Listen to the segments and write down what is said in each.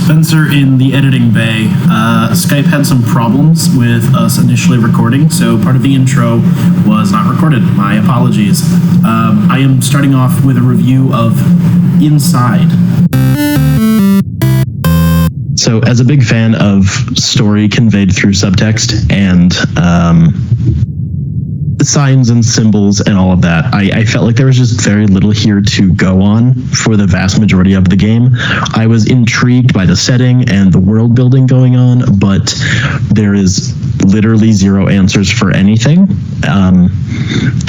Spencer in the editing bay. Skype had some problems with us initially recording, so part of the intro was not recorded. My apologies. I am starting off with a review of Inside. So, as a big fan of story conveyed through subtext and signs and symbols and all of that, I felt like there was just very little here to go on for the vast majority of the game. I was intrigued by the setting and the world building going on, but there is literally zero answers for anything,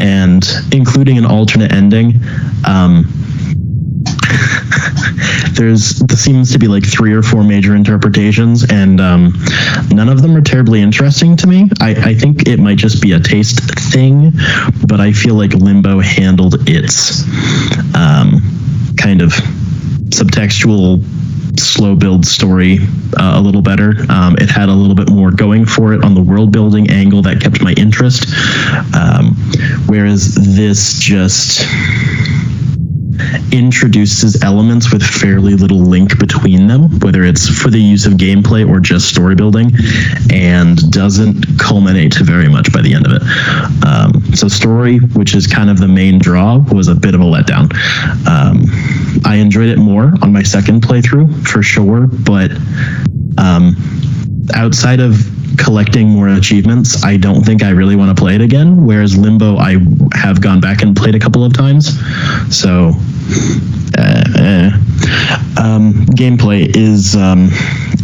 and including an alternate ending. There seems to be like 3 or 4 major interpretations, and none of them are terribly interesting to me. I think it might just be a taste thing, but I feel like Limbo handled its kind of subtextual slow build story a little better. It had a little bit more going for it on the world building angle that kept my interest, whereas this just introduces elements with fairly little link between them, whether it's for the use of gameplay or just story building, and doesn't culminate to very much by the end of it. So story, which is kind of the main draw, was a bit of a letdown. I enjoyed it more on my second playthrough, for sure, but outside of collecting more achievements, I don't think I really want to play it again, whereas Limbo I have gone back and played a couple of times. So gameplay is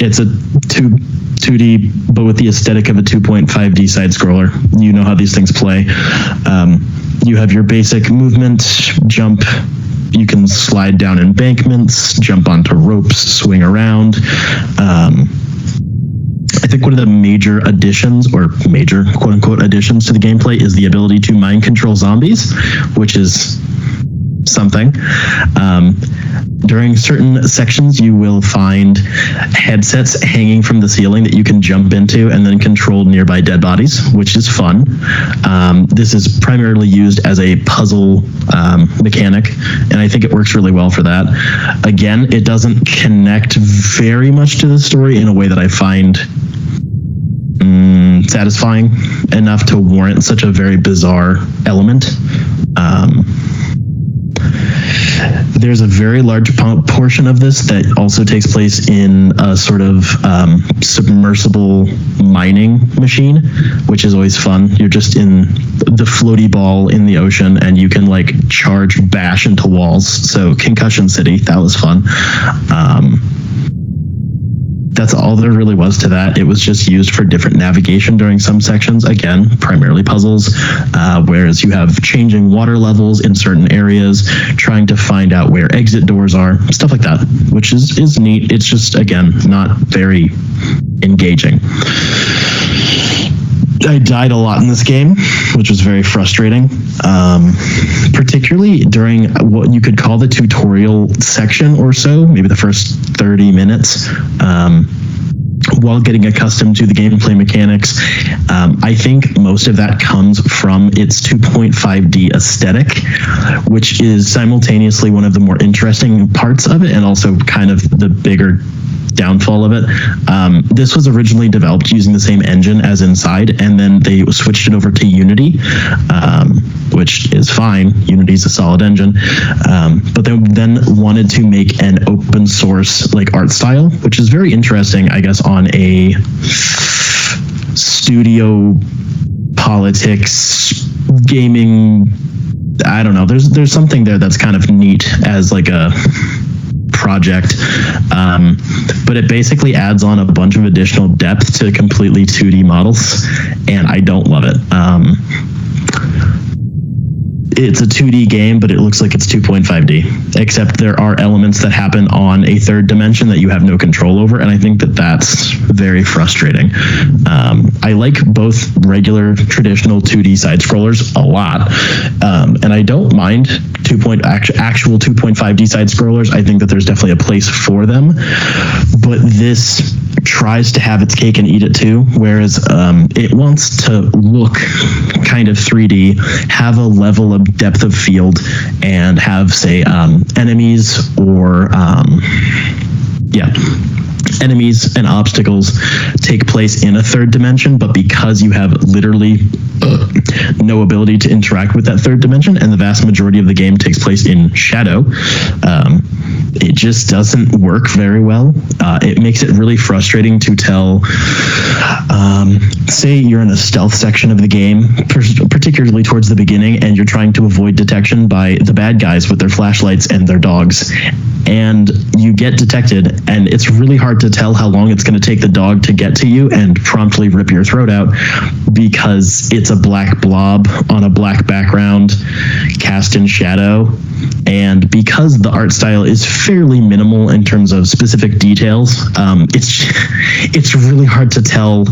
it's a 2D but with the aesthetic of a 2.5D side scroller. You know how these things play. You have your basic movement, jump. You can slide down embankments, jump onto ropes, swing around. I think one of the major additions, or major quote-unquote additions to the gameplay, is the ability to mind control zombies, which is something. During certain sections, you will find headsets hanging from the ceiling that you can jump into and then control nearby dead bodies, which is fun. This is primarily used as a puzzle mechanic, and I think it works really well for that. Again, it doesn't connect very much to the story in a way that I find satisfying enough to warrant such a very bizarre element. There's a very large portion of this that also takes place in a sort of submersible mining machine, which is always fun. You're just in the floaty ball in the ocean, and you can like bash into walls. So Concussion City, that was fun. That's all there really was to that. It was just used for different navigation during some sections. Again, primarily puzzles, whereas you have changing water levels in certain areas, trying to find out where exit doors are, stuff like that, which is neat. It's just, again, not very engaging. I died a lot in this game, which was very frustrating, particularly during what you could call the tutorial section or so, maybe the first 30 minutes, while getting accustomed to the gameplay mechanics. I think most of that comes from its 2.5D aesthetic, which is simultaneously one of the more interesting parts of it and also kind of the bigger downfall of it. This was originally developed using the same engine as Inside, and then they switched it over to Unity, which is fine. Unity's a solid engine, but they then wanted to make an open source like art style, which is very interesting, I guess, on a studio politics gaming. I don't know. There's something there that's kind of neat as like a project, but it basically adds on a bunch of additional depth to completely 2D models, and I don't love it. It's a 2D game, but it looks like it's 2.5D, except there are elements that happen on a third dimension that you have no control over, and I think that that's very frustrating. I like both regular, traditional 2D side-scrollers a lot, and I don't mind actual 2.5D side-scrollers. I think that there's definitely a place for them, but this tries to have its cake and eat it too, whereas it wants to look kind of 3D, have a level of depth of field, and have, say, enemies or enemies and obstacles take place in a third dimension, but because you have literally no ability to interact with that third dimension, and the vast majority of the game takes place in shadow, it just doesn't work very well. It makes it really frustrating to tell, say you're in a stealth section of the game, particularly towards the beginning, and you're trying to avoid detection by the bad guys with their flashlights and their dogs, and you get detected, and it's really hard to tell how long it's going to take the dog to get to you and promptly rip your throat out, because it's a black blob on a black background cast in shadow. And because the art style is fairly minimal in terms of specific details, it's really hard to tell.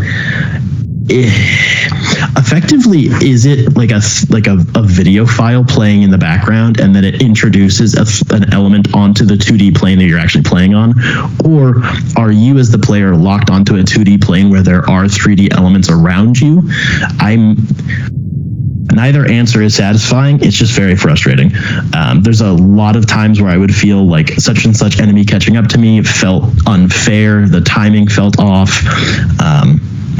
Effectively, is it like a video file playing in the background, and then it introduces an element onto the 2D plane that you're actually playing on, or are you as the player locked onto a 2D plane where there are 3D elements around you? Neither answer is satisfying. It's just very frustrating. There's a lot of times where I would feel like such and such enemy catching up to me felt unfair. The timing felt off.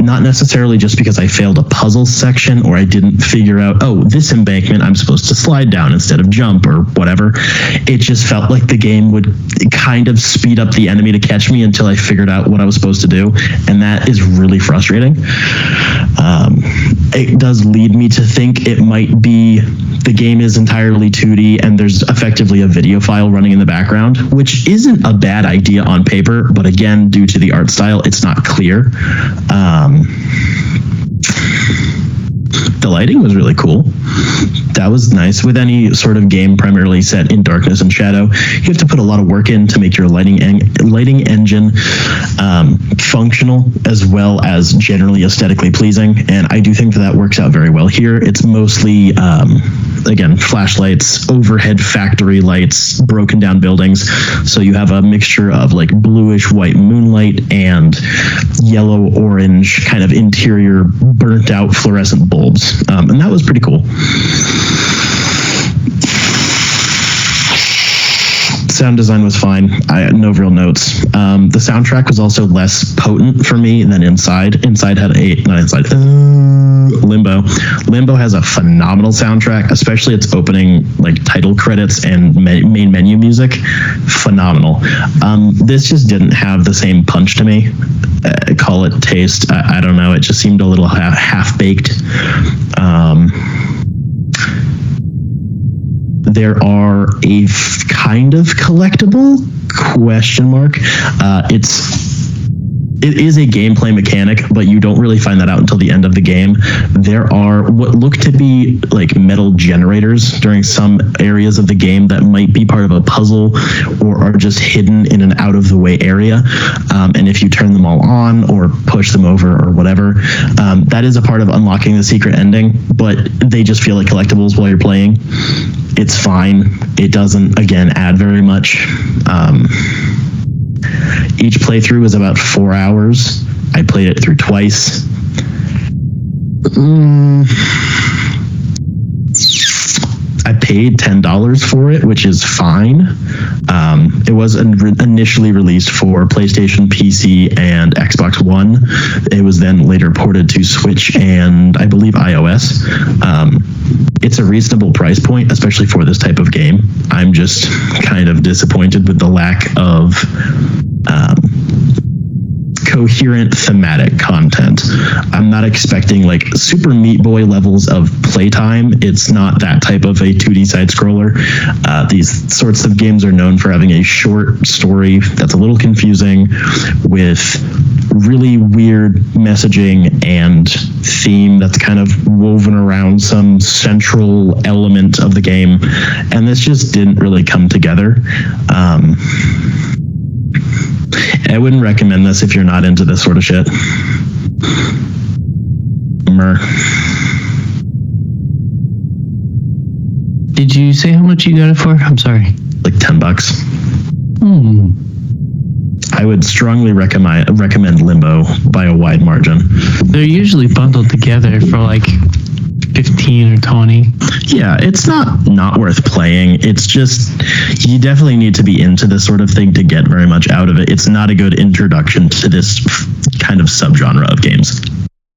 Not necessarily just because I failed a puzzle section or I didn't figure out, oh, this embankment I'm supposed to slide down instead of jump or whatever. It just felt like the game would kind of speed up the enemy to catch me until I figured out what I was supposed to do. And that is really frustrating. It does lead me to think it might be the game is entirely 2D and there's effectively a video file running in the background, which isn't a bad idea on paper, but again, due to the art style, it's not clear. The lighting was really cool. That was nice. With any sort of game primarily set in darkness and shadow, you have to put a lot of work in to make your lighting engine functional as well as generally aesthetically pleasing, and I do think that works out very well here. It's mostly again, flashlights, overhead factory lights, broken down buildings, so you have a mixture of like bluish white moonlight and yellow orange kind of interior burnt out fluorescent bulbs, and that was pretty cool. Sound design was fine. I had no real notes. The soundtrack was also less potent for me than Inside. Inside had Limbo. Limbo has a phenomenal soundtrack, especially its opening like title credits and main menu music. Phenomenal. This just didn't have the same punch to me. Call it taste. I don't know. It just seemed a little half-baked. There are a kind of collectible ? It is a gameplay mechanic, but you don't really find that out until the end of the game. There are what look to be like metal generators during some areas of the game that might be part of a puzzle or are just hidden in an out-of-the-way area. And if you turn them all on or push them over or whatever, that is a part of unlocking the secret ending, but they just feel like collectibles while you're playing. It's fine. It doesn't, again, add very much. Each playthrough was about 4 hours. I played it through twice. I paid $10 for it, which is fine. It was initially released for PlayStation, PC, and Xbox One. It was then later ported to Switch and I believe iOS. It's a reasonable price point, especially for this type of game. I'm just kind of disappointed with the lack of coherent thematic content. I'm not expecting like Super Meat Boy levels of playtime. It's not that type of a 2D side scroller. These sorts of games are known for having a short story that's a little confusing with really weird messaging and theme that's kind of woven around some central element of the game, and this just didn't really come together. I wouldn't recommend this if you're not into this sort of shit. Did you say how much you got it for? I'm sorry. Like $10. I would strongly recommend Limbo by a wide margin. They're usually bundled together for like 15 or 20. Yeah, it's not worth playing. It's just, you definitely need to be into this sort of thing to get very much out of it. It's not a good introduction to this kind of subgenre of games.